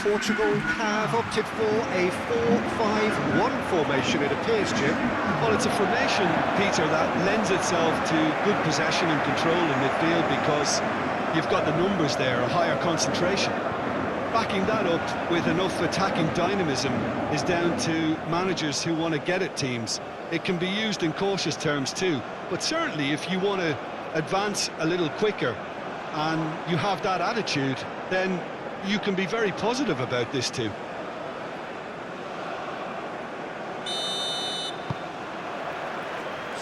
Portugal have opted for a 4-5-1 formation, it appears, Jim. Well, it's a formation, Peter, that lends itself to good possession and control in midfield because you've got the numbers there, a higher concentration. Backing that up with enough attacking dynamism is down to managers who want to get at teams. It can be used in cautious terms too, but certainly if you want to advance a little quicker and you have that attitude, then you can be very positive about this too.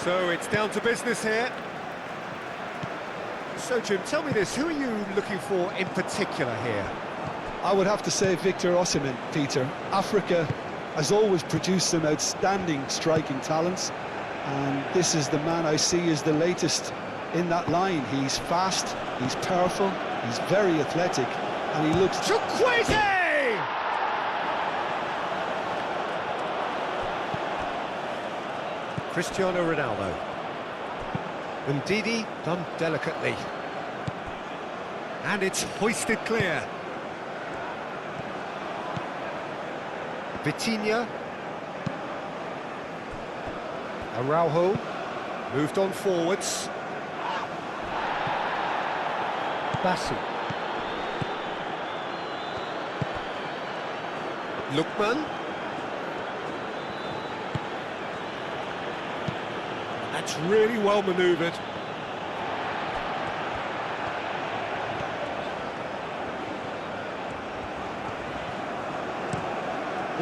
So it's down to business here. So, Jim, tell me this, who are you looking for in particular here? I would have to say Victor Osimhen, Peter. Africa has always produced some outstanding striking talents, and this is the man I see as the latest in that line. He's fast, he's powerful, he's very athletic, and he looks... Chukwueze! Cristiano Ronaldo. Ndidi done delicately. And it's hoisted clear. Vitinha. Araujo moved on forwards. Bassi. Lookman. That's really well manoeuvred.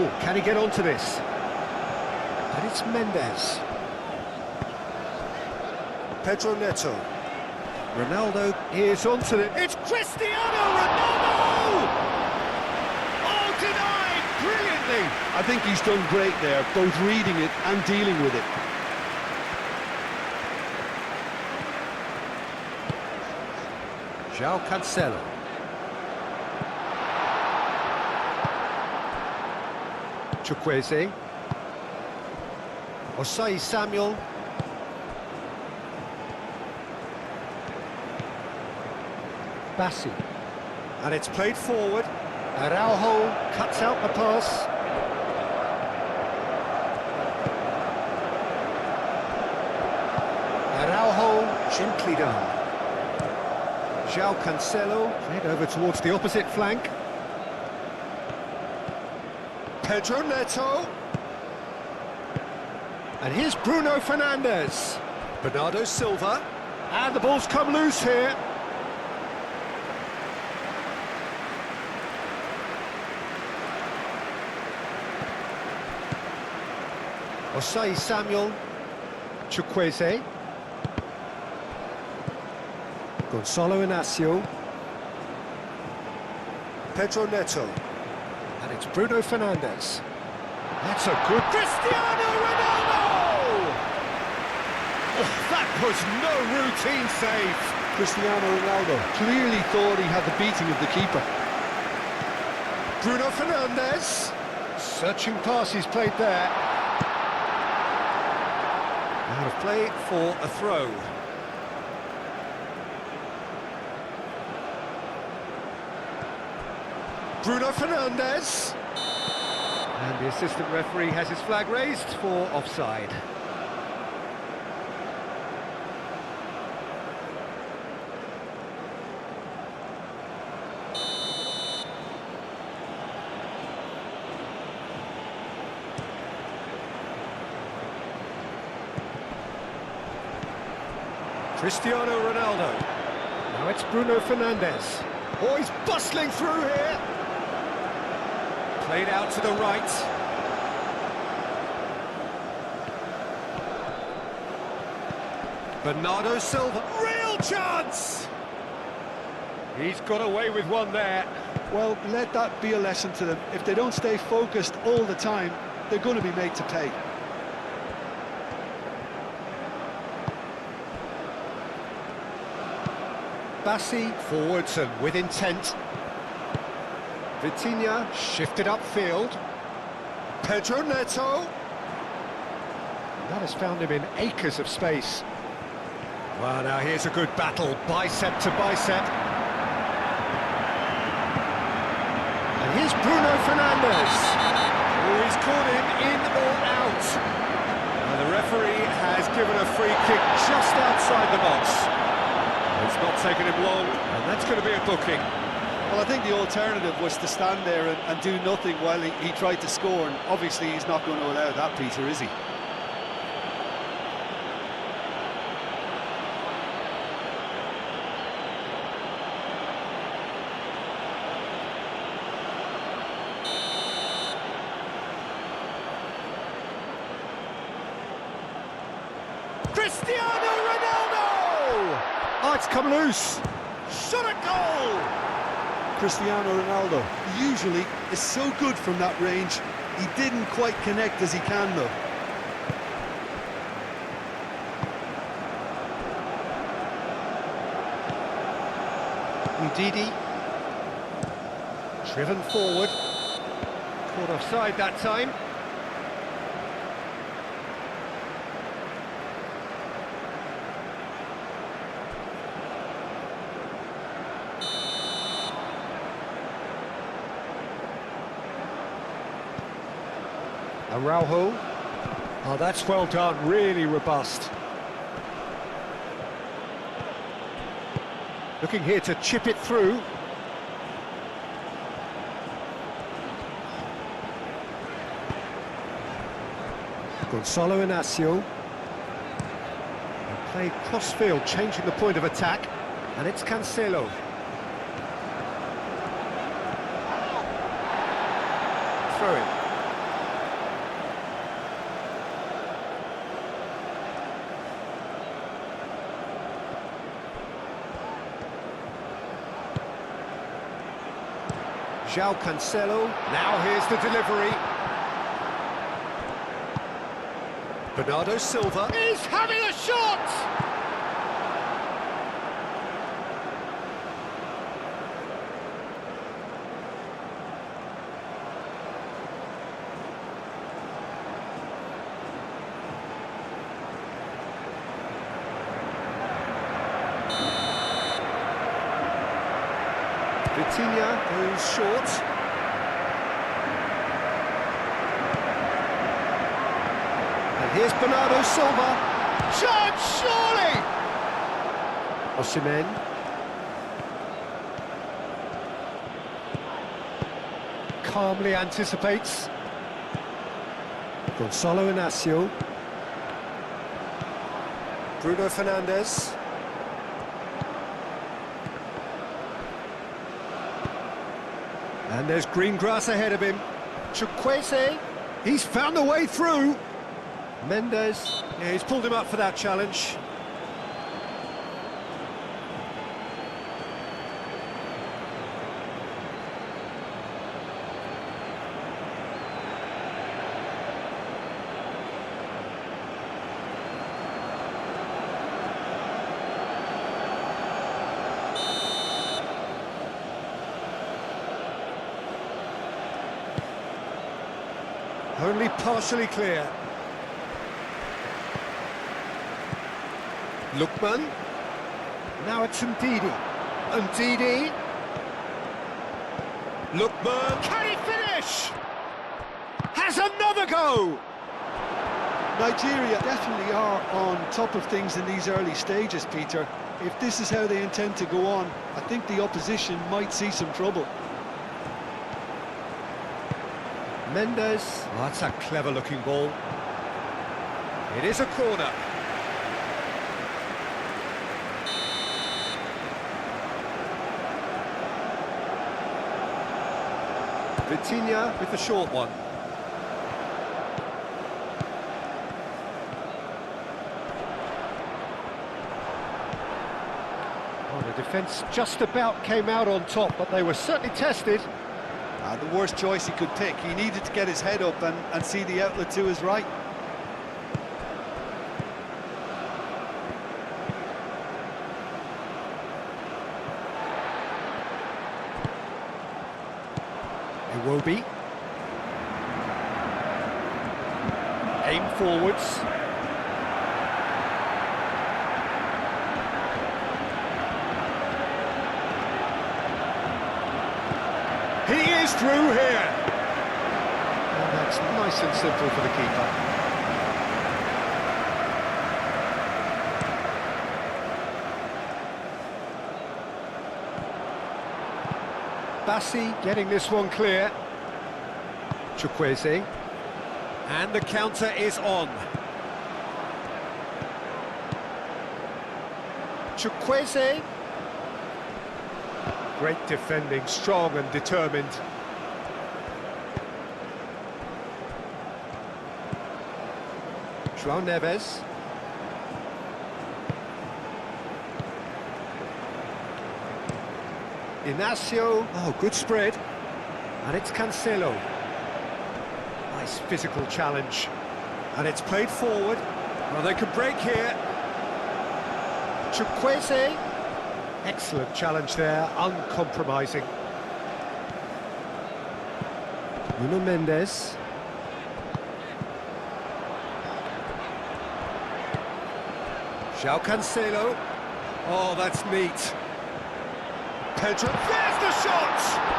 Oh, can he get onto this? And it's Mendes. Pedro Neto. Ronaldo is onto it. It's Cristiano Ronaldo! Oh, denied brilliantly! I think he's done great there, both reading it and dealing with it. João Cancelo. Chukwueze. Osai Samuel. Bassi. And it's played forward. Araujo cuts out the pass. Araujo, gently done. João Cancelo, played over towards the opposite flank. Pedro Neto. And here's Bruno Fernandes. Bernardo Silva. And the ball's come loose here. Osai Samuel. Chukwueze. Gonzalo Inacio. Pedro Neto. And it's Bruno Fernandes. That's a good... Cristiano Ronaldo! Oh, that was no routine save. Cristiano Ronaldo clearly thought he had the beating of the keeper. Bruno Fernandes. Searching pass he's played there. Out of play for a throw. Bruno Fernandes. And the assistant referee has his flag raised for offside. Cristiano Ronaldo. Now it's Bruno Fernandes. Oh, he's bustling through here. Played out to the right. Bernardo Silva. Real chance! He's got away with one there. Well, let that be a lesson to them. If they don't stay focused all the time, they're going to be made to pay. Bassi forwards and with intent. Vitinha shifted upfield. Pedro Neto. That has found him in acres of space. Well, now here's a good battle, bicep to bicep. And here's Bruno Fernandes. Oh, he's caught him in or out. And the referee has given a free kick just outside the box. It's not taken him long, and that's going to be a booking. Well, I think the alternative was to stand there and do nothing while he tried to score, and obviously he's not going to allow that, Peter, is he? Cristiano Ronaldo! Oh, it's come loose. Shot a goal! Cristiano Ronaldo usually is so good from that range. He didn't quite connect as he can, though. Ndidi. Driven forward. Caught offside that time. Araujo. Oh, that's well done, really robust. Looking here to chip it through. Gonzalo Inacio. And played cross-field, changing the point of attack. And it's Cancelo. Throw it. João Cancelo, now here's the delivery. Bernardo Silva is having a shot! Vitinha goes short. And here's Bernardo Silva. Chance, surely! Osimhen. Calmly anticipates. Gonzalo Inacio. Bruno Fernandes. And there's green grass ahead of him. Chukwueze, he's found a way through. Mendes, yeah, he's pulled him up for that challenge. Only partially clear. Lookman. Now it's Ndidi. Ndidi. Lookman. Can he finish? Has another go! Nigeria definitely are on top of things in these early stages, Peter. If this is how they intend to go on, I think the opposition might see some trouble. Mendes. Oh, that's a clever-looking ball. It is a corner. Vitinha with the short one. Oh, the defence just about came out on top, but they were certainly tested. The worst choice he could pick. He needed to get his head up and see the outlet to his right. Iwobi. Aim forwards. He is through here. It's nice and simple for the keeper. Bassi getting this one clear. Chukwueze. And the counter is on. Chukwueze. Great defending, strong and determined. João Neves. Inacio. Oh, good spread. And it's Cancelo. Nice physical challenge. And it's played forward. Well, they could break here. Chukwueze. Excellent challenge there, uncompromising. Nuno Mendes. João Cancelo. Oh, that's neat. Pedro, there's the shot!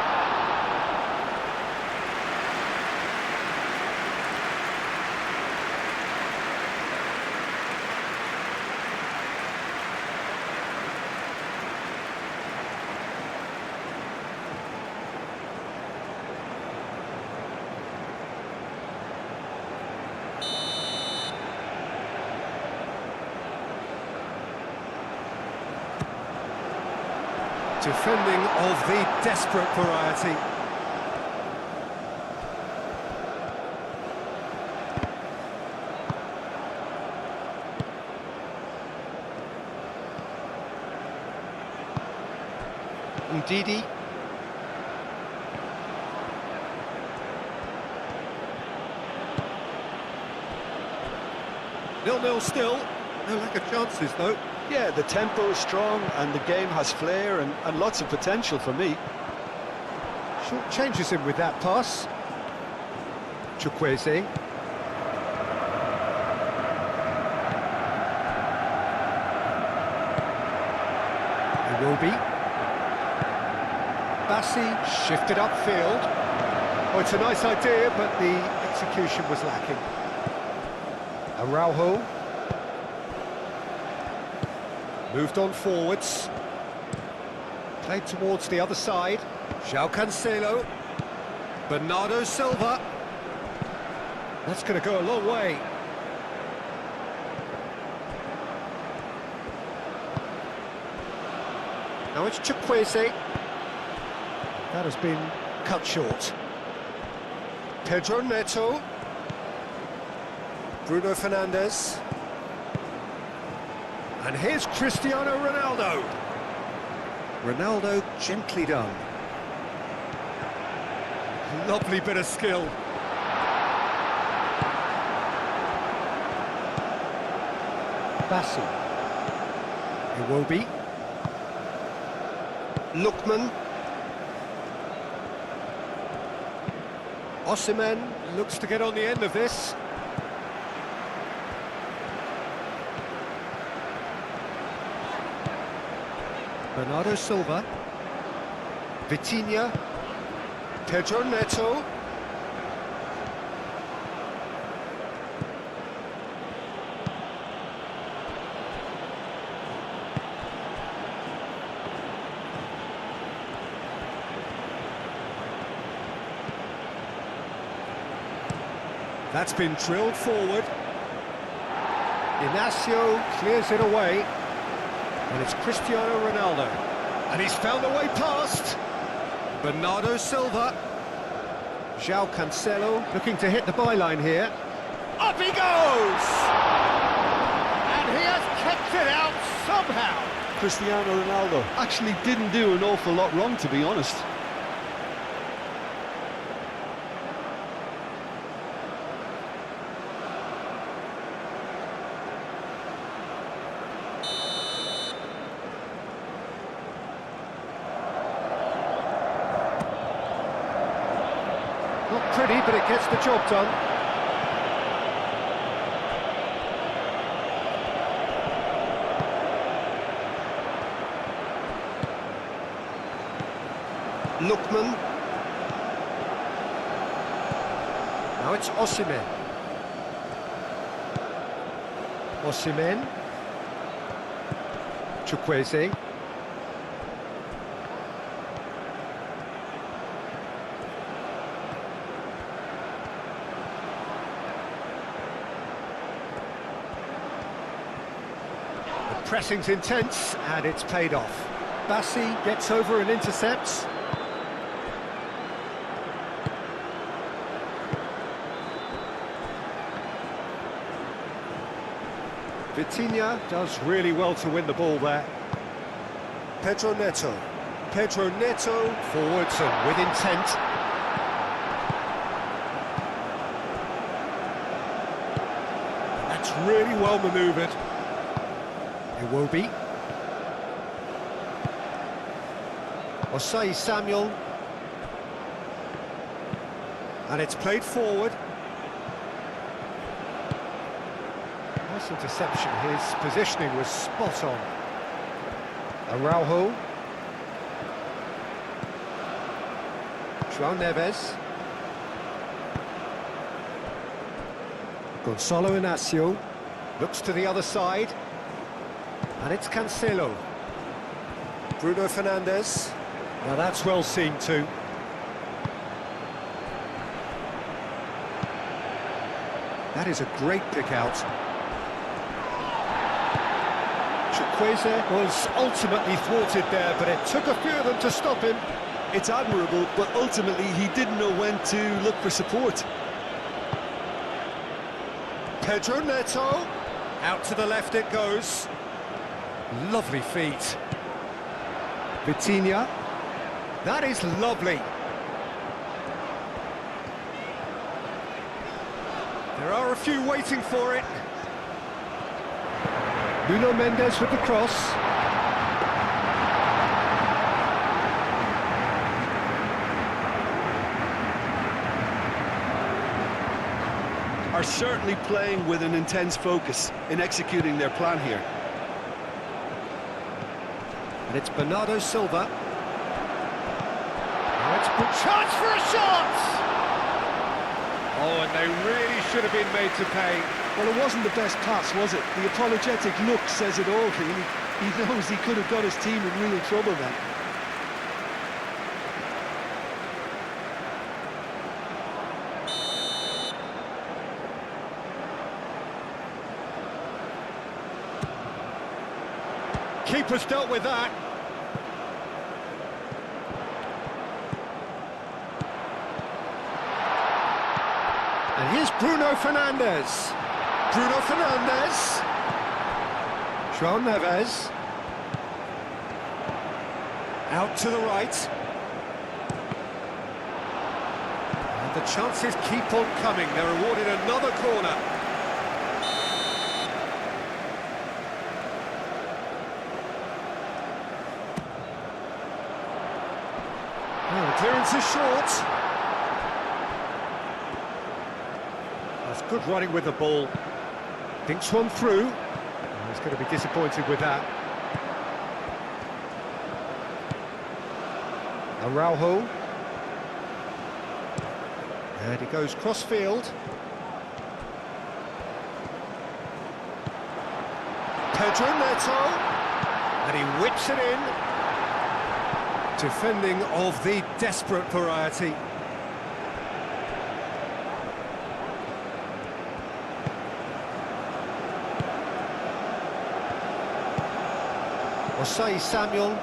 Defending of the desperate variety. Ndidi. Nil-nil still. No lack of chances, though. Yeah, the tempo is strong and the game has flair and lots of potential for me. Short changes him with that pass. Chukwueze. Iwobi. Bassi shifted upfield. Oh, it's a nice idea, but the execution was lacking. Araujo. Moved on forwards. Played towards the other side. João Cancelo. Bernardo Silva. That's going to go a long way. Now it's Chukwueze. That has been cut short. Pedro Neto. Bruno Fernandes. And here's Cristiano Ronaldo. Ronaldo gently done. Lovely bit of skill. Bassi. Iwobi. Lookman. Osimhen looks to get on the end of this. Bernardo Silva. Vitinha. Pedro Neto. That's been drilled forward. Inacio clears it away. And it's Cristiano Ronaldo. And he's found a way past. Bernardo Silva. João Cancelo looking to hit the byline here. Up he goes! And he has kept it out somehow. Cristiano Ronaldo actually didn't do an awful lot wrong, to be honest. Not pretty, but it gets the job done. Lookman. Now it's Osimhen. Osimhen. Chukwueze. The pressing's intense and it's paid off. Bassi gets over and intercepts. Vitinha does really well to win the ball there. Pedro Neto. Pedro Neto forwards and with intent. That's really well manoeuvred. Iwobi. Osei Samuel. And it's played forward. Nice interception, his positioning was spot on. Araujo. João Neves. Gonçalo Inácio looks to the other side. And it's Cancelo. Bruno Fernandes. Now that's well seen too. That is a great pick out. Chukwueze was ultimately thwarted there, but it took a few of them to stop him. It's admirable, but ultimately he didn't know when to look for support. Pedro Neto. Out to the left it goes. Lovely feet. Vitinha. That is lovely. There are a few waiting for it. Nuno Mendes with the cross. Are certainly playing with an intense focus in executing their plan here. And it's Bernardo Silva. Now it's a chance for a shot! Oh, and they really should have been made to pay. Well, it wasn't the best pass, was it? The apologetic look says it all, really. He knows he could have got his team in real trouble then. Keeper's dealt with that. And here's Bruno Fernandes. Bruno Fernandes. João Neves. Out to the right. And the chances keep on coming. They're awarded another corner. Oh, the clearance is short. That's good running with the ball. Thinks one through. Oh, he's going to be disappointed with that. Araujo. And he goes cross-field. Pedro Neto. And he whips it in. Defending of the desperate variety. Osei Samuel.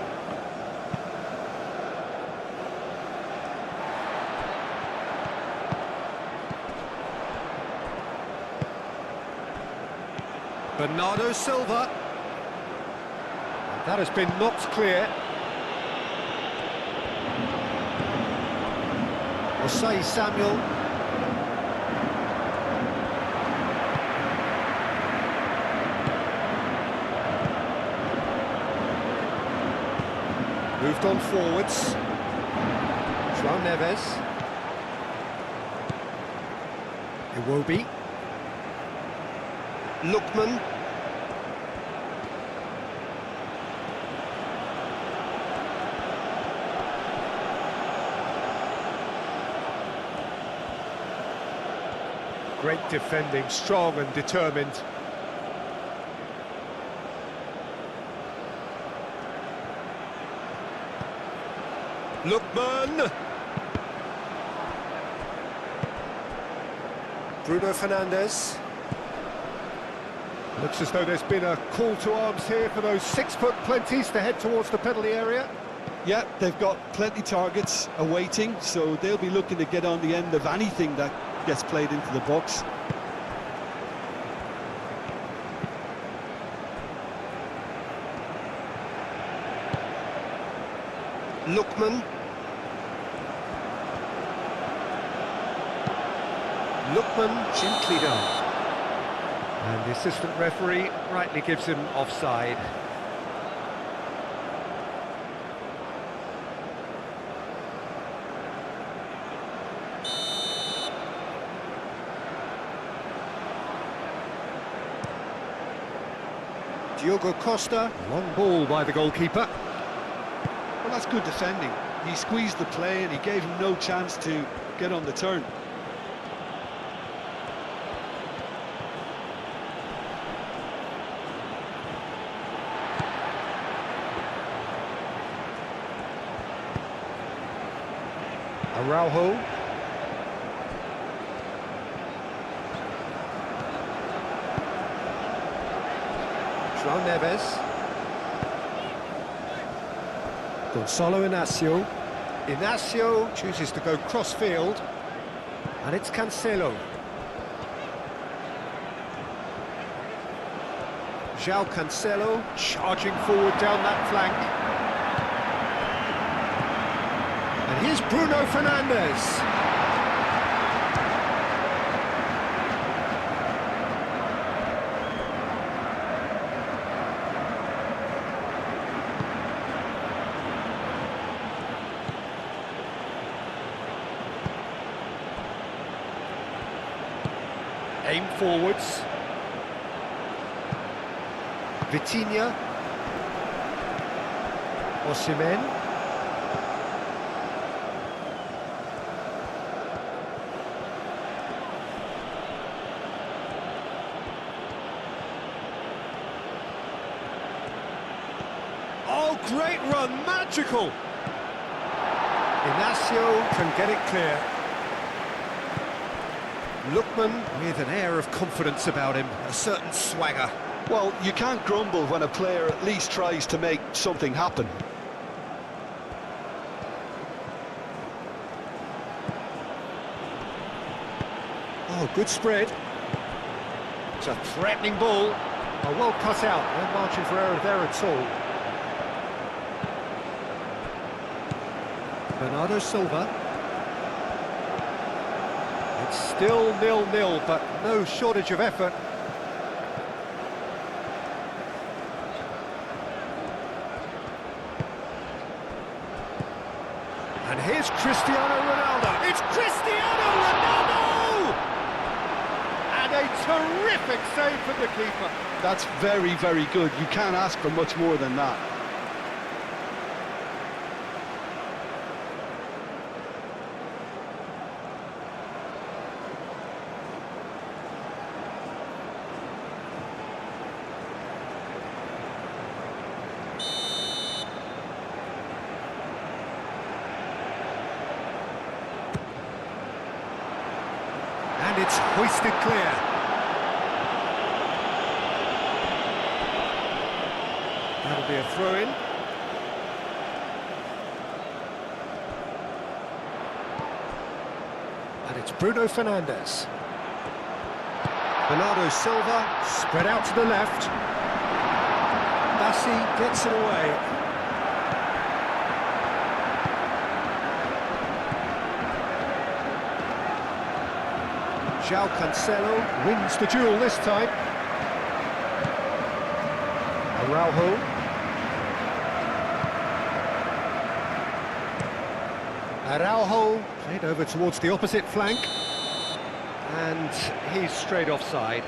Bernardo Silva. That has been knocked clear. Osei Samuel. Moved on forwards. João Neves. Iwobi. Lookman. Great defending, strong and determined. Lookman! Bruno Fernandes. Looks as though there's been a call to arms here for those 6-foot plenties to head towards the penalty area. Yeah, they've got plenty targets awaiting, so they'll be looking to get on the end of anything that gets played into the box. Lookman. Lookman gently done. And the assistant referee rightly gives him offside. Diogo Costa, long ball by the goalkeeper. Well, that's good defending. He squeezed the play and he gave him no chance to get on the turn. Araujo. João Neves. Gonçalo Inácio. Inácio chooses to go cross-field. And it's Cancelo. João Cancelo charging forward down that flank. And here's Bruno Fernandes. Aim forwards. Vitinha. Osimhen. Oh, great run, magical! Inácio can get it clear. Lookman with an air of confidence about him, a certain swagger. Well, you can't grumble when a player at least tries to make something happen. Oh, good spread. It's a threatening ball. Oh, well cut out, no margin for error there at all. Bernardo Silva. It's still 0-0, but no shortage of effort. And here's Cristiano Ronaldo. It's Cristiano Ronaldo! And a terrific save from the keeper. That's very, very good. You can't ask for much more than that. And it's hoisted clear. That'll be a throw-in. And it's Bruno Fernandes. Bernardo Silva, spread out to the left. Bassi gets it away. João Cancelo wins the duel this time. Araujo. Araujo played over towards the opposite flank. And he's straight offside.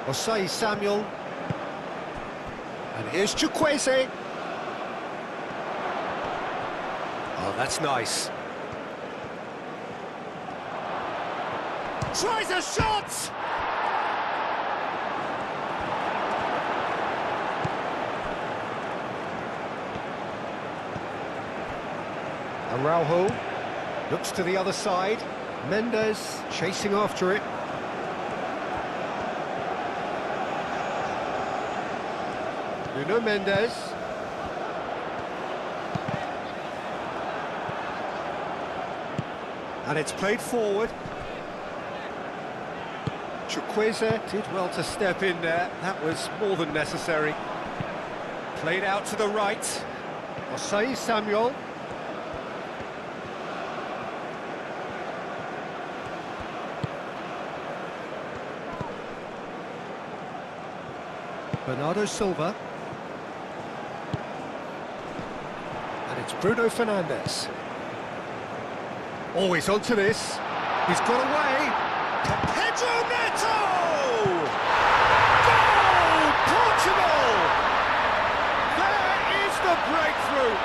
Osei Samuel. And here's Chukwueze. Oh, that's nice. Tries a shot! Araujo looks to the other side. Mendes chasing after it. Nuno Mendes. And it's played forward. Chukwueze did well to step in there. That was more than necessary. Played out to the right. Osei Samuel. Bernardo Silva. And it's Bruno Fernandes. Always onto this. He's got away. Pedro Neto! Goal! Portugal! There is the breakthrough.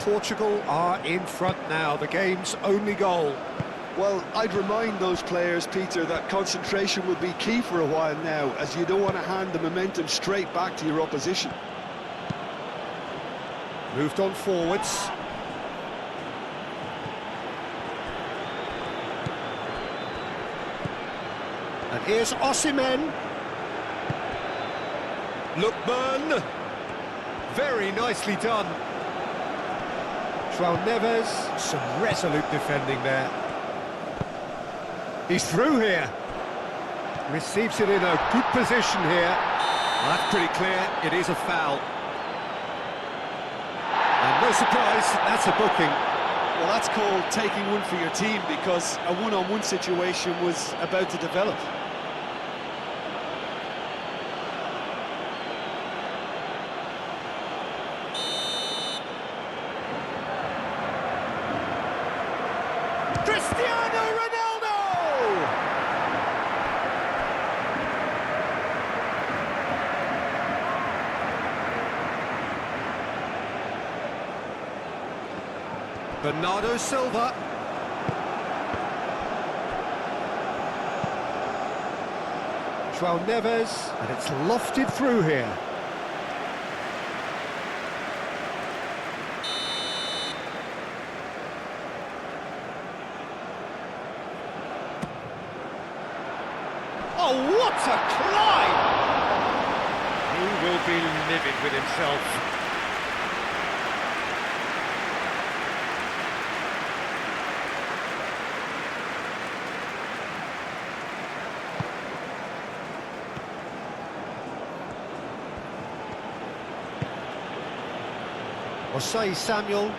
Portugal are in front now, the game's only goal. Well, I'd remind those players, Peter, that concentration will be key for a while now, as you don't want to hand the momentum straight back to your opposition. Moved on forwards. And here's Osimhen. Lookman. Very nicely done. João Neves, some resolute defending there. He's through here. Receives it in a good position here. That's pretty clear, it is a foul. And no surprise, that's a booking. Well, that's called taking one for your team, because a one-on-one situation was about to develop. Cristiano Ronaldo! Bernardo Silva. João Neves, and it's lofted through here. Oh, what a climb! He will be livid with himself. Osei Samuel.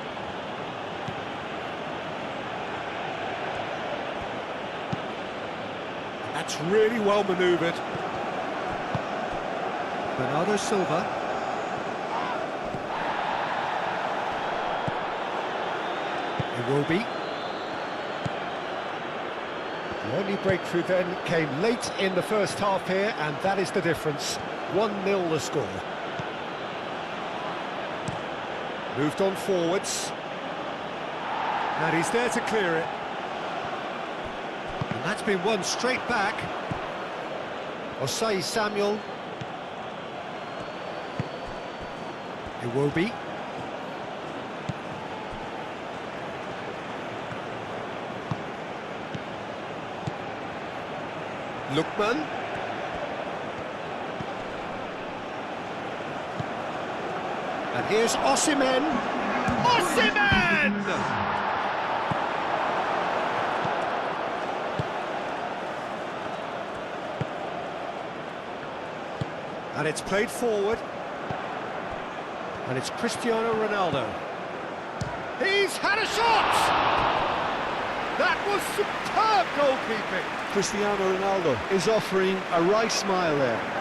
That's really well manoeuvred. Bernardo Silva. It will be. The only breakthrough then came late in the first half here, and that is the difference. 1-0 the score. Moved on forwards. And he's there to clear it. And that's been won straight back. Osei Samuel. Iwobi. Lookman. And here's Osimhen. Osimhen! And it's played forward. And it's Cristiano Ronaldo. He's had a shot! That was superb goalkeeping. Cristiano Ronaldo is offering a right smile there.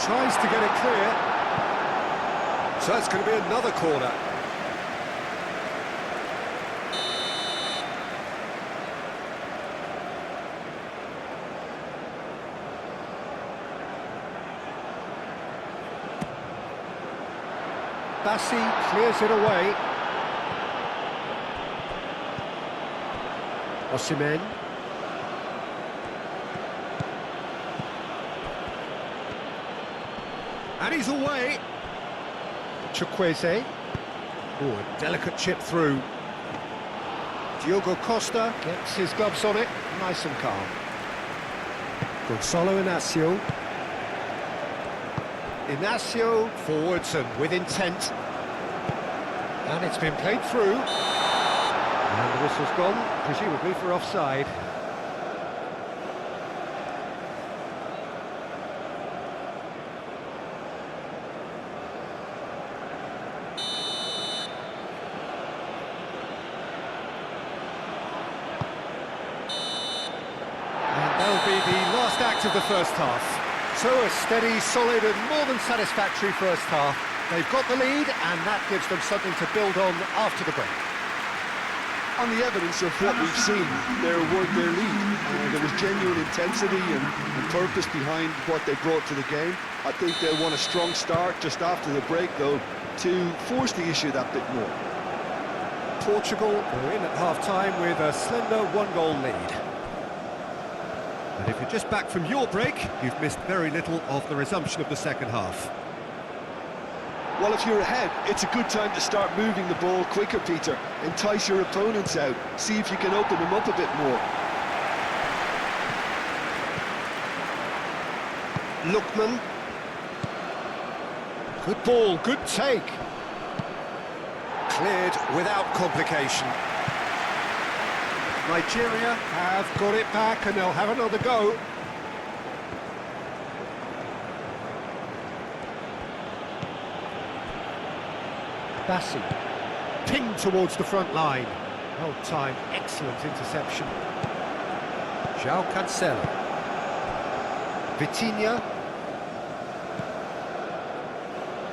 Tries to get it clear. So it's going to be another corner. Bassi clears it away. Osimhen. And he's away. Chukwueze. Oh, a delicate chip through. Diogo Costa gets his gloves on it, nice and calm. Gonzalo Inacio. Inacio forwards and with intent. And it's been played through. And the whistle's gone, presumably for offside. That'll be the last act of the first half. So a steady, solid and more than satisfactory first half. They've got the lead and that gives them something to build on after the break. On the evidence of what we've seen, their lead. There was genuine intensity and purpose behind what they brought to the game. I think they'll want a strong start just after the break, though, to force the issue that bit more. Portugal are in at half-time with a slender one-goal lead. And if you're just back from your break, you've missed very little of the resumption of the second half. Well, if you're ahead, it's a good time to start moving the ball quicker, Peter. Entice your opponents out. See if you can open them up a bit more. Lookman. Good ball, good take. Cleared without complication. Nigeria have got it back and they'll have another go. Bassi, pinged towards the front line. Well timed, excellent interception. João Cancelo. Vitinha.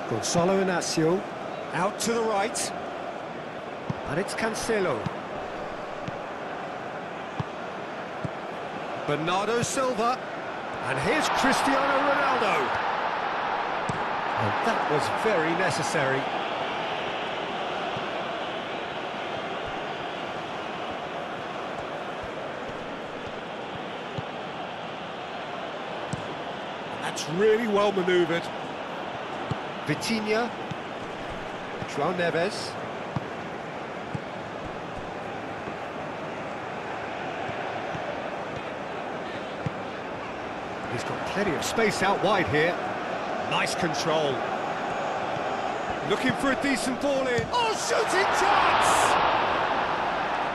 Gonzalo Inacio. Out to the right. And it's Cancelo. Bernardo Silva, and here's Cristiano Ronaldo. And that was very necessary. That's really well manoeuvred. Vitinha, João Neves. He's got plenty of space out wide here. Nice control. Looking for a decent ball in. Oh, shooting chance!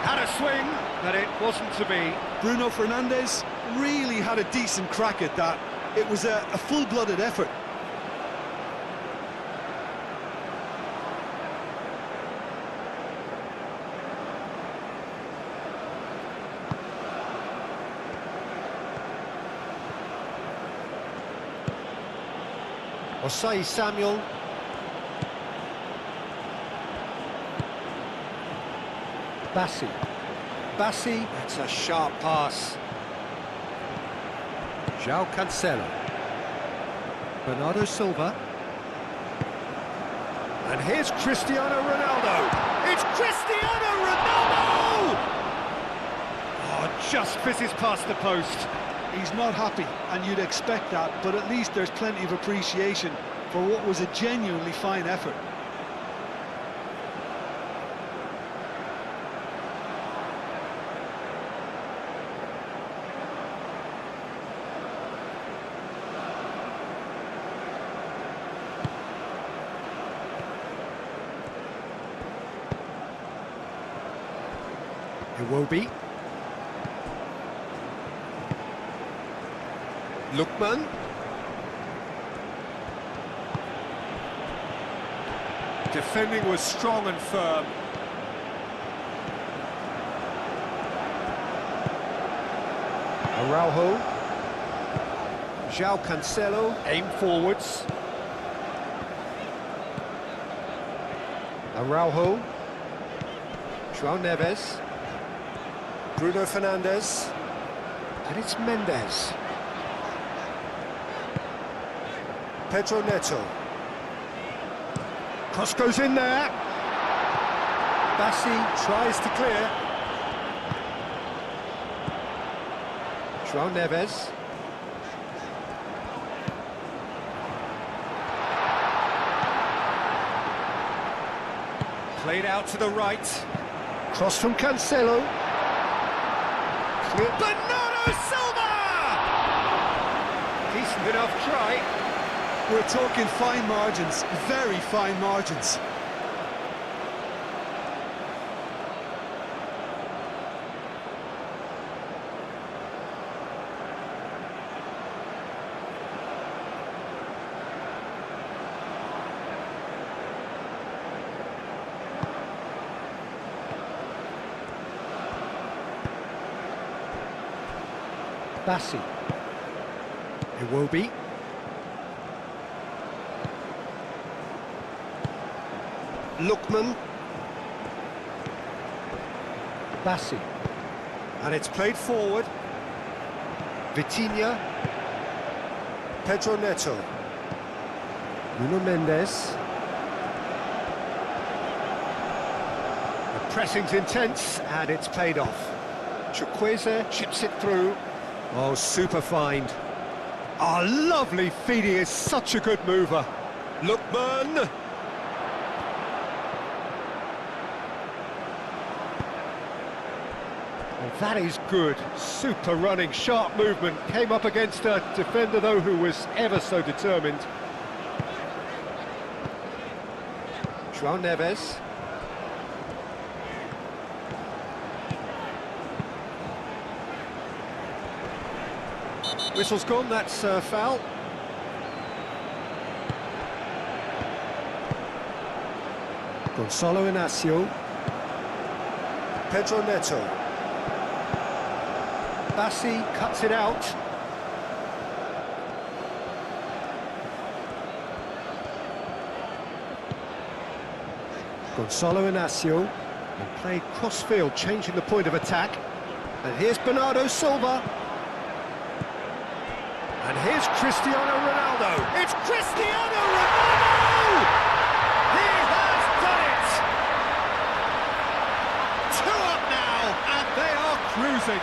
Had a swing, but it wasn't to be. Bruno Fernandes really had a decent crack at that. It was a full-blooded effort. Osai Samuel. Bassi. Bassi, that's a sharp pass. João Cancelo. Bernardo Silva. And here's Cristiano Ronaldo. It's Cristiano Ronaldo! Oh, just fizzes past the post. He's not happy, and you'd expect that, but at least there's plenty of appreciation for what was a genuinely fine effort. Iwobi. Lookman. Defending was strong and firm. Araujo. João Cancelo, aim forwards. Araujo. João Neves. Bruno Fernandes. And it's Mendes. Pedro Neto. Cross goes in there. Bassi tries to clear. João Neves. Played out to the right. Cross from Cancelo. Clear. Bernardo Silva! Decent enough try. We're talking fine margins, very fine margins. Bassi. Iwobi. Lookman. Bassi. And it's played forward. Vitinha. Pedro Neto. Nuno Mendes. The pressing's intense, and it's played off. Chukwueze chips it through. Oh, super find. Oh, lovely feed, he is such a good mover. Lookman. Oh, that is good. Super running, sharp movement. Came up against a defender, though, who was ever so determined. João Neves. Whistle's gone, that's a foul. Gonzalo Inacio. Pedro Neto. Bassi cuts it out. Gonzalo Inacio. And played cross-field, changing the point of attack. And here's Bernardo Silva. And here's Cristiano Ronaldo. It's Cristiano Ronaldo! He has done it! 2 up now, and they are cruising.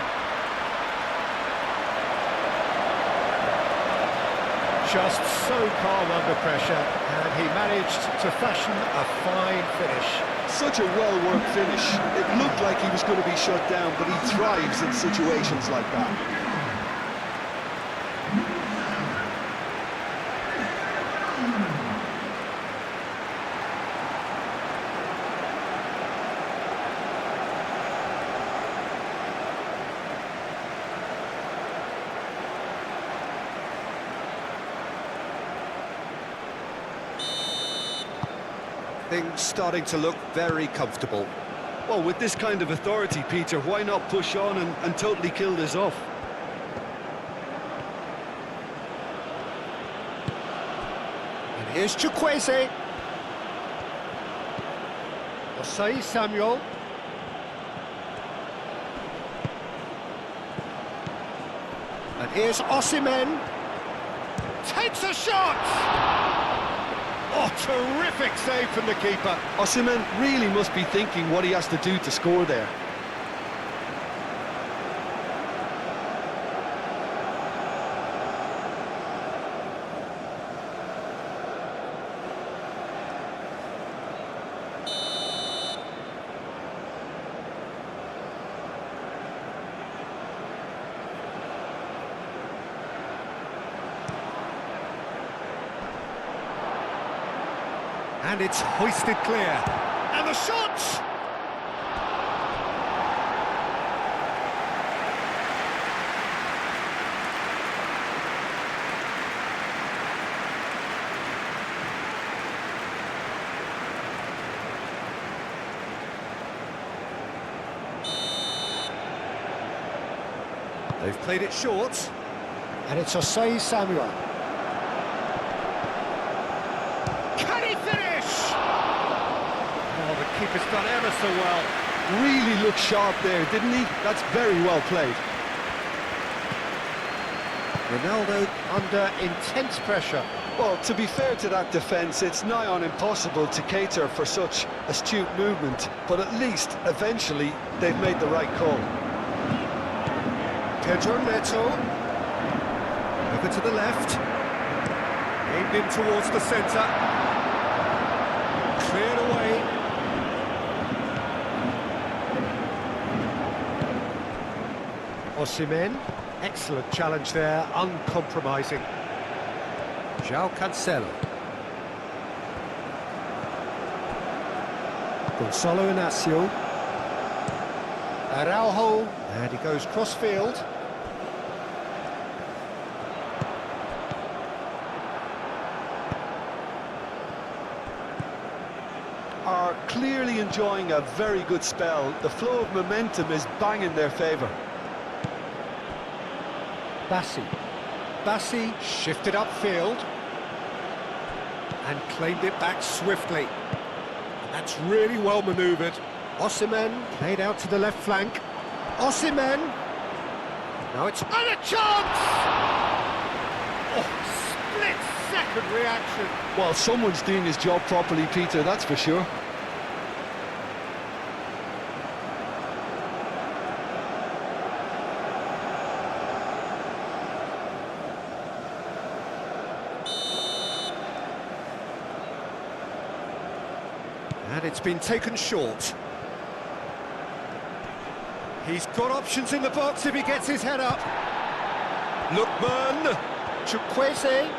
Just so calm under pressure, and he managed to fashion a fine finish. Such a well-worked finish. It looked like he was going to be shut down, but he thrives in situations like that. Things starting to look very comfortable. Well, with this kind of authority, Peter, why not push on and totally kill this off? And here's Chukwueze. Osei Samuel. And here's Osimhen. Takes a shot! Oh, terrific save from the keeper. Osimhen really must be thinking what he has to do to score there. And it's hoisted clear. And the shot! They've played it short. And it's Osei Samuel. Can he finish? Oh, the keeper's done ever so well. Really looked sharp there, didn't he? That's very well played. Ronaldo under intense pressure. Well, to be fair to that defence, it's nigh on impossible to cater for such astute movement, but at least, eventually, they've made the right call. Pedro Neto. Over to the left. Aimed in towards the centre. Cleared away. Osimhen, excellent challenge there, uncompromising. João Cancelo. Gonzalo Inacio. Araujo, and he goes cross-field. Are clearly enjoying a very good spell. The flow of momentum is bang in their favour. Bassi shifted upfield and claimed it back swiftly. And that's really well manoeuvred. Osimhen played out to the left flank. Osimhen. Now it's And a chance! Oh, split-second reaction. Well, someone's doing his job properly, Peter, that's for sure. And it's been taken short. He's got options in the box if he gets his head up. Lookman. Chukwueze.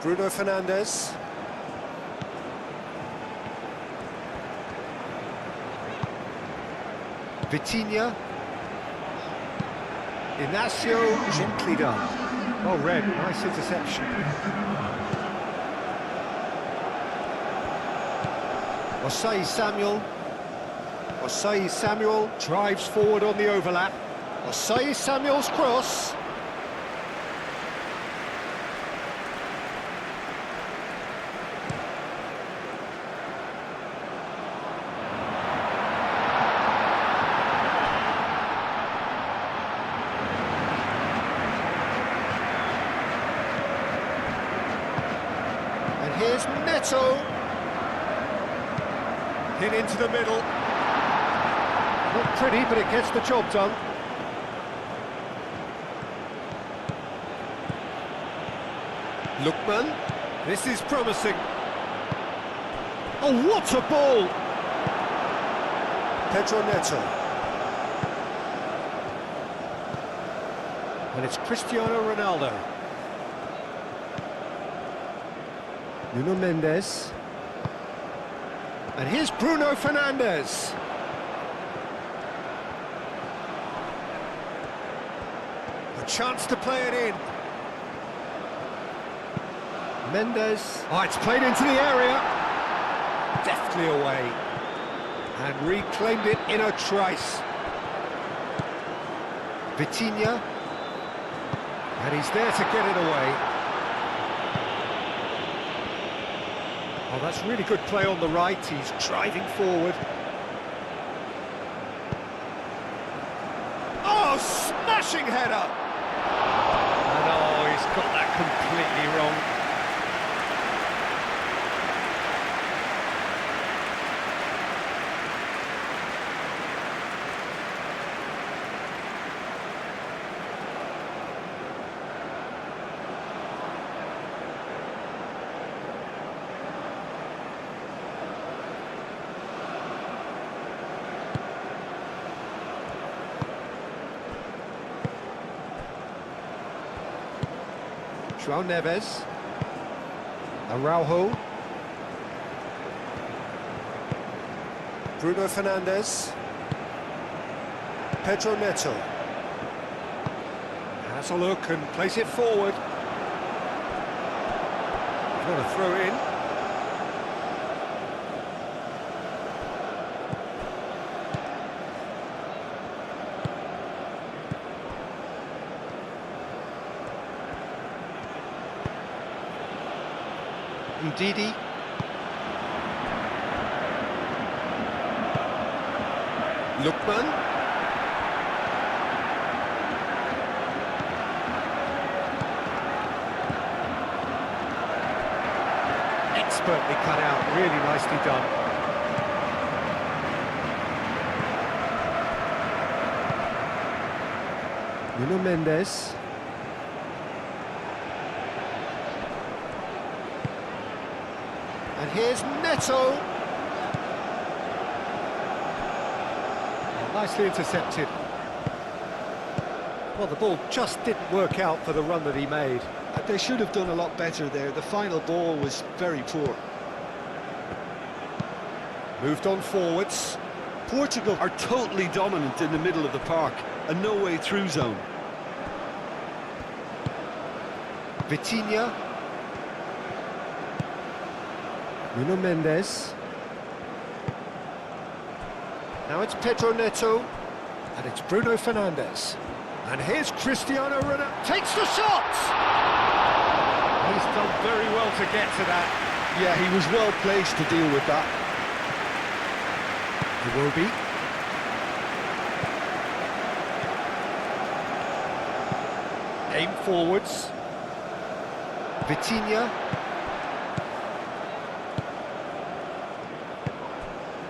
Bruno Fernandes. Vitinha. Inacio, gently done. Oh, Red, nice interception. Osei Samuel. Osei Samuel drives forward on the overlap. Osei Samuel's cross. Here's Neto. Hit into the middle. Not pretty, but it gets the job done. Lookman. This is promising. Oh, what a ball! Pedro Neto. And it's Cristiano Ronaldo. Nuno Mendes. And here's Bruno Fernandes. A chance to play it in. Mendes. Oh, it's played into the area. Deftly away. And reclaimed it in a trice. Vitinha. And he's there to get it away. Oh, that's really good play on the right. He's driving forward. Oh, smashing header! And oh, he's got that completely wrong. João Neves. Araujo. Bruno Fernandes. Pedro Neto. Has a look and plays it forward. He's got a throw in. Ndidi. Lookman. Expertly cut out, really nicely done. Nuno Mendes. And here's Neto. Oh, nicely intercepted. Well, the ball just didn't work out for the run that he made. They should have done a lot better there. The final ball was very poor. Moved on forwards. Portugal are totally dominant in the middle of the park, a no-way through zone. Vitinha. Nuno Mendes. Now it's Pedro Neto. And it's Bruno Fernandes. And here's Cristiano Ronaldo. Takes the shot! He's done very well to get to that. Yeah, he was well placed to deal with that. Iwobi. Aim forwards. Vitinha.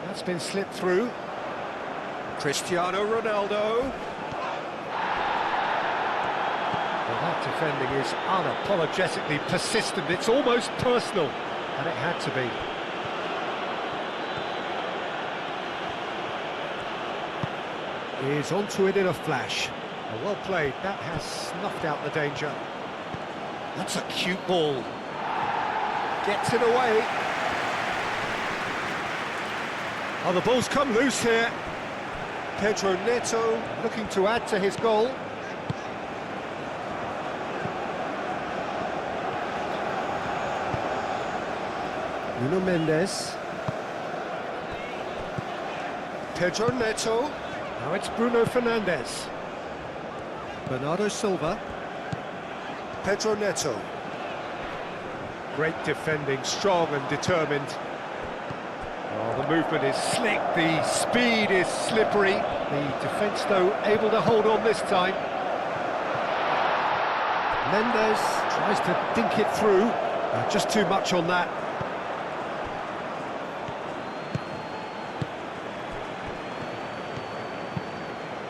That's been slipped through. Cristiano Ronaldo. Well, that defending is unapologetically persistent. It's almost personal, and it had to be. Is onto it in a flash. Well played. That has snuffed out the danger. That's a cute ball. Gets it away. Oh, the ball's come loose here. Pedro Neto looking to add to his goal. Nuno Mendes. Pedro Neto. Now it's Bruno Fernandes. Bernardo Silva. Pedro Neto. Great defending, strong and determined. Oh, the movement is slick, the speed is slippery. The defence, though, able to hold on this time. Mendes tries to dink it through. Just too much on that.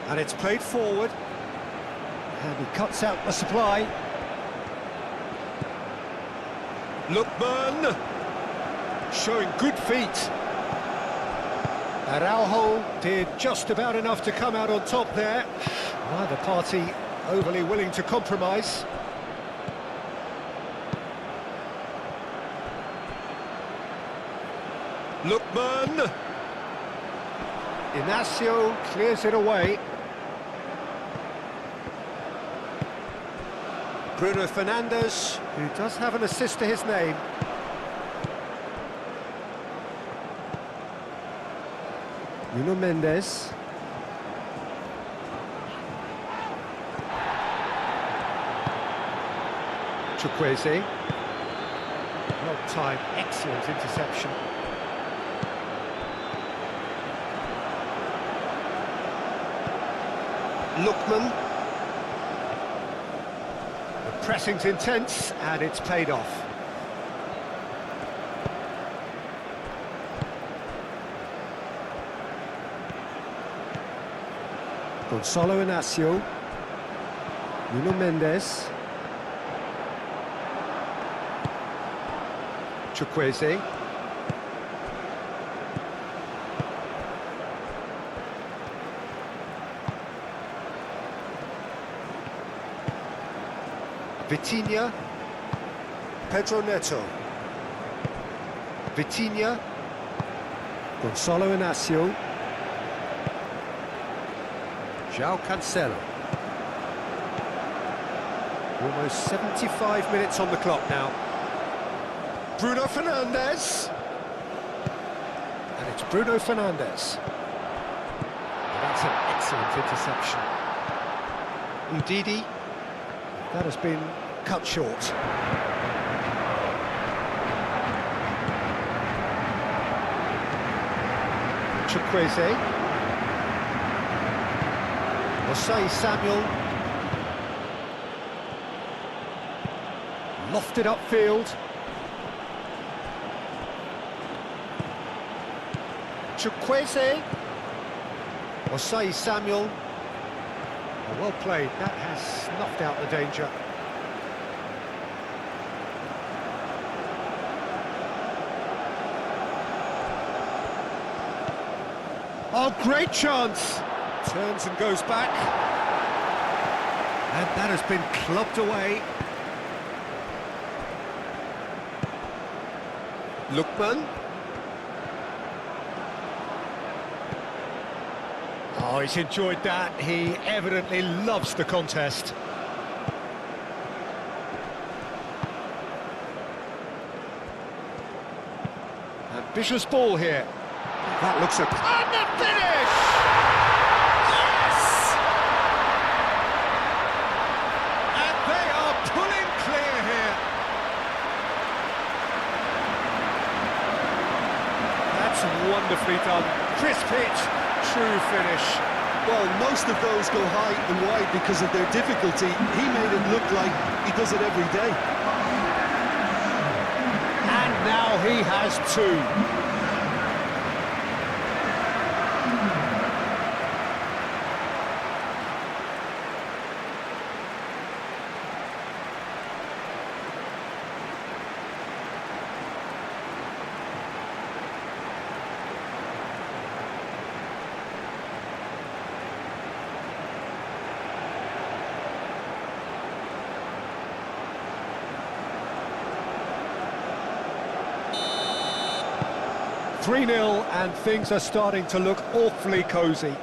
And it's played forward. And he cuts out the supply. Lookman. Showing good feet. Araujo did just about enough to come out on top there. Neither party overly willing to compromise. Lookman. Inacio clears it away. Bruno Fernandes, who does have an assist to his name. Nuno Mendes. Chukwueze. Well Well-timed, excellent interception. Lookman. The pressing's intense, and it's paid off. Gonzalo Inacio. Nuno Mendes. Chukwueze. Vitinha. Pedro Neto. Vitinha. Gonzalo Inacio. João Cancelo. Almost 75 minutes on the clock now. Bruno Fernandes. And it's Bruno Fernandes. And that's an excellent interception. Ndidi. That has been cut short. Chukwueze. Osei Samuel. Lofted upfield. Chukwueze. Osei Samuel. Oh, well played. That has snuffed out the danger. Oh, great chance! Turns and goes back. And that has been clubbed away. Lookman. Oh, he's enjoyed that. He evidently loves the contest. Ambitious ball here. That looks a... And the finish! Yes! And they are pulling clear here. That's wonderfully done. Crisp hit, true finish. Well, most of those go high and wide because of their difficulty. He made it look like he does it every day. And now he has two. Three-0, and things are starting to look awfully cosy.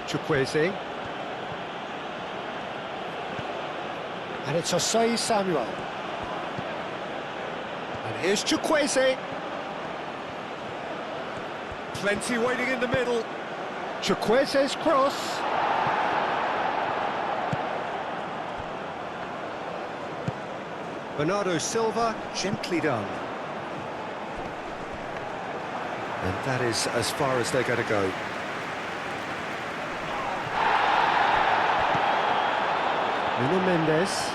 Chukwueze. And it's Osei Samuel. And here's Chukwueze. Plenty waiting in the middle. Chukwueze's cross. Bernardo Silva, gently done. And that is as far as they're going to go. Nuno Mendes.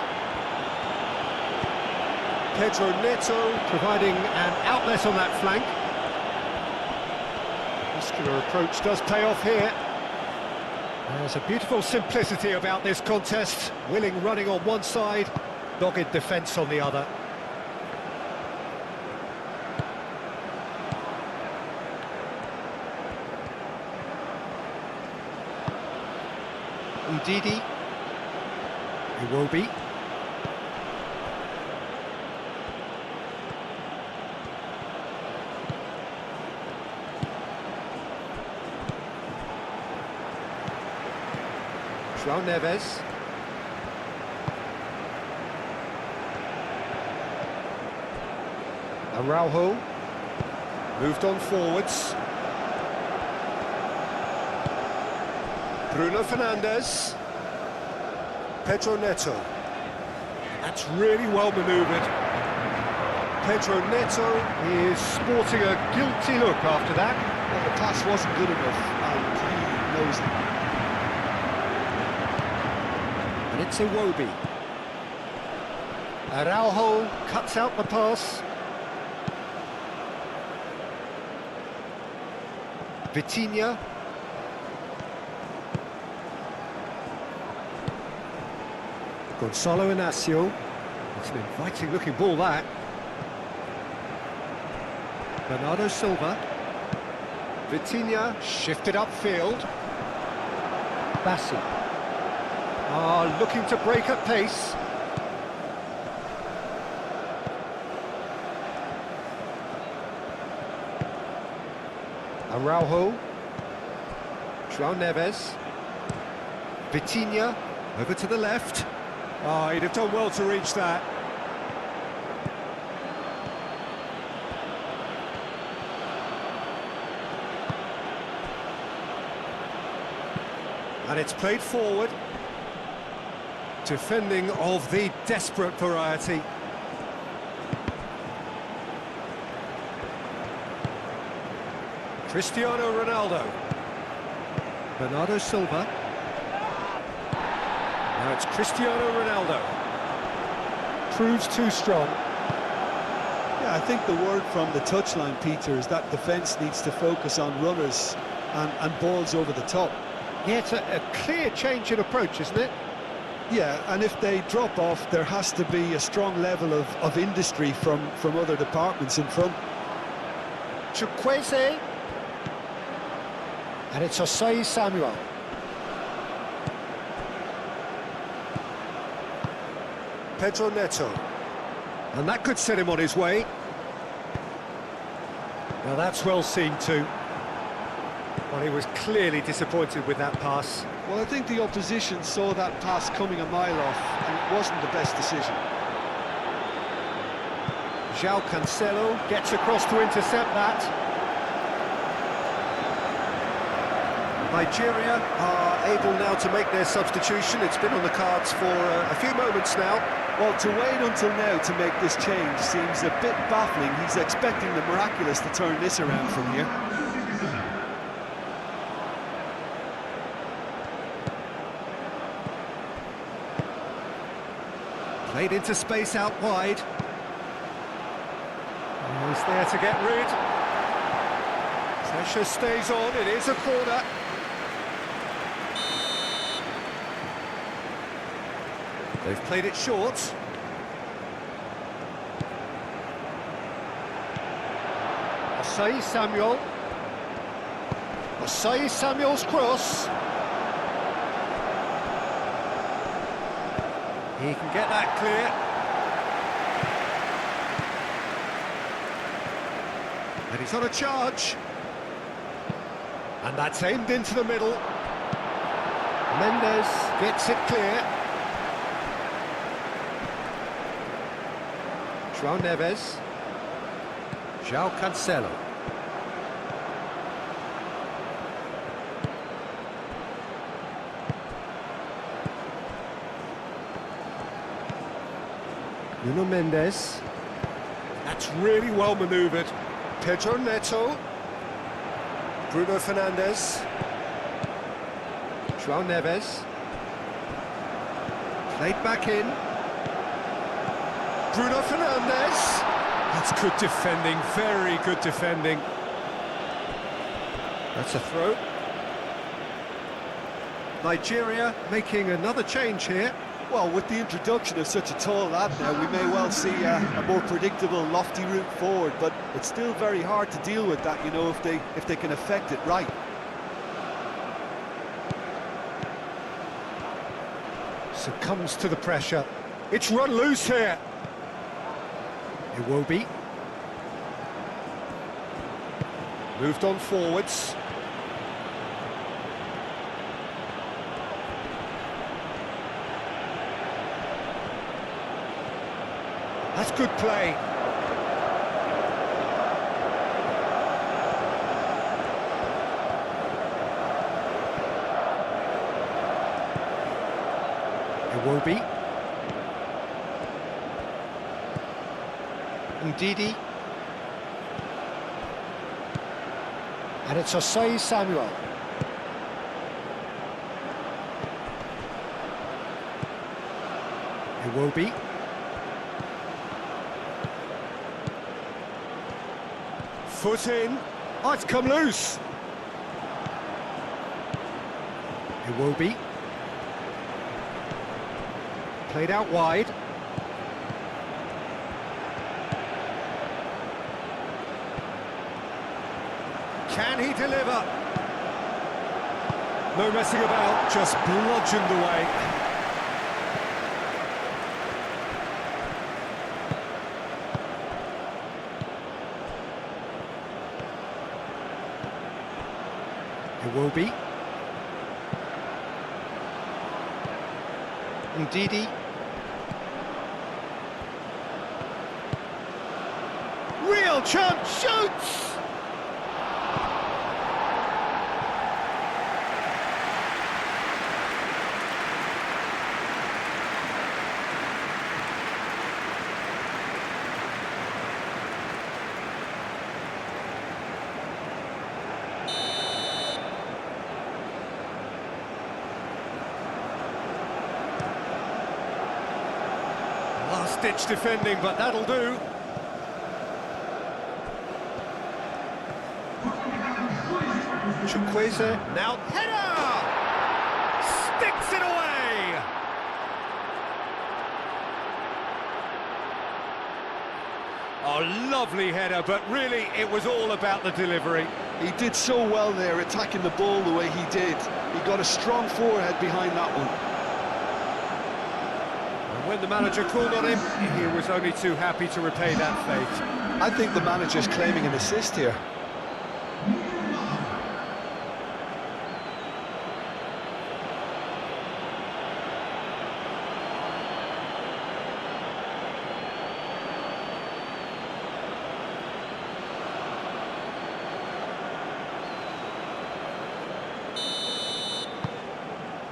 Pedro Neto providing an outlet on that flank. Muscular approach does pay off here. There's a beautiful simplicity about this contest. Willing running on one side, dogged defence on the other. Ndidi. Iwobi. João Neves. Araujo. Moved on forwards. Bruno Fernandes. Pedro Neto. That's really well manoeuvred. Pedro Neto is sporting a guilty look after that. Well, the pass wasn't good enough, and he knows it. And it's Iwobi. Araujo cuts out the pass. Vitinha. Gonzalo Inacio. It's an inviting looking ball, that. Bernardo Silva. Vitinha shifted upfield. Bassi. Looking to break at pace. Araujo. João Neves. Vitinha. Over to the left. He'd have done well to reach that. And it's played forward. Defending of the desperate variety. Cristiano Ronaldo. Bernardo Silva. Now it's Cristiano Ronaldo. Proves too strong. Yeah, I think the word from the touchline, Peter, is that defence needs to focus on runners and balls over the top. Yeah, it's a clear change in approach, isn't it? Yeah, and if they drop off, there has to be a strong level of industry from other departments in front. Chukwueze. And it's Osei Samuel. Pedro Neto. And that could set him on his way. Now that's well seen too. Well, he was clearly disappointed with that pass. Well, I think the opposition saw that pass coming a mile off, and it wasn't the best decision. João Cancelo gets across to intercept that. Nigeria are able now to make their substitution. It's been on the cards for a few moments now. Well, to wait until now to make this change seems a bit baffling. He's expecting the miraculous to turn this around from here. Played into space out wide. He's there to get rid. Pressure stays on, it is a corner. They've played it short. Osei Samuel. Osei Samuel's cross. He can get that clear. And he's on a charge. And that's aimed into the middle. Mendes gets it clear. João Neves. João Cancelo. Nuno Mendes. That's really well manoeuvred. Pedro Neto. Bruno Fernandes. João Neves. Played back in. Bruno Fernandes. That's good defending, very good defending. That's a throw. Nigeria making another change here. Well, with the introduction of such a tall lad now, we may well see a more predictable, lofty route forward, but it's still very hard to deal with that, you know, if they can affect it right. Succumbs to the pressure. It's run loose here. Iwobi. Moved on forwards. That's good play. Iwobi. Ndidi. And it's Osei Samuel. Iwobi. Foot in. Oh, it's come loose. Iwobi. Played out wide. Can he deliver? No messing about, just bludgeoned away. Iwobi. Ndidi. Real chance, shoots! Last-ditch defending, but that'll do. Chukwueze, now header! Sticks it away! Oh, lovely header, but really it was all about the delivery. He did so well there, attacking the ball the way he did. He got a strong forehead behind that one. And when the manager called on him, he was only too happy to repay that fate. I think the manager's claiming an assist here.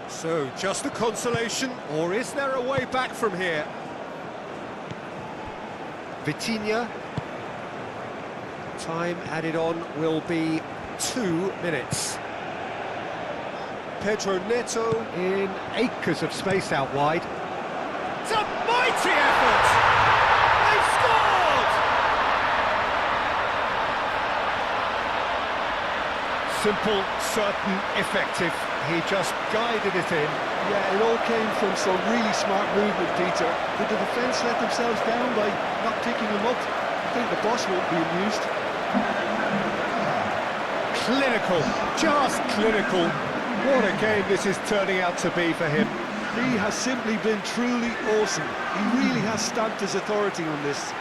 So, just a consolation, or is there a way back from here? Vitinha. Time added on will be 2 minutes. Pedro Neto in acres of space out wide. It's a mighty effort! They've scored! Simple, certain, effective. He just guided it in. Yeah, it all came from some really smart movement, Peter. Did the defence let themselves down by not picking him up? I think the boss won't be amused. Clinical, just clinical. What a game this is turning out to be for him. He has simply been truly awesome. He really has stamped his authority on this.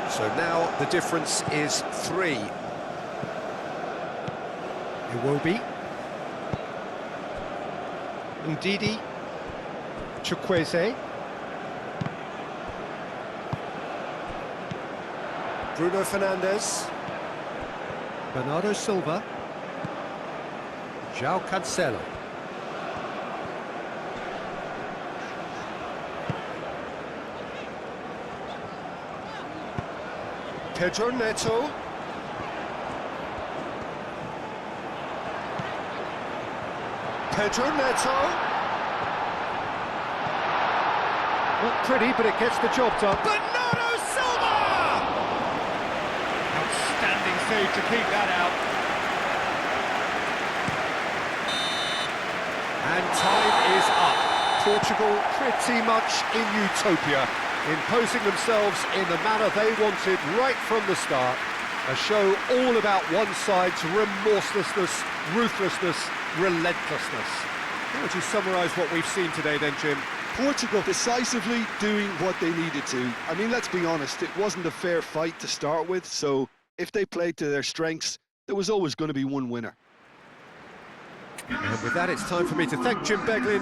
So now the difference is 3. Iwobi. Ndidi. Chukwueze. Bruno Fernandes. Bernardo Silva. João Cancelo. Pedro Neto. Pedro Neto. Not pretty, but it gets the job done. Bernardo Silva! Outstanding save to keep that out. And time is up. Portugal pretty much in utopia, imposing themselves in the manner they wanted right from the start. A show all about one side's remorselessness, ruthlessness, relentlessness. How would you summarise what we've seen today then, Jim? Portugal decisively doing what they needed to. I mean, let's be honest, it wasn't a fair fight to start with, so if they played to their strengths, there was always going to be one winner. And with that, it's time for me to thank Jim Beglin.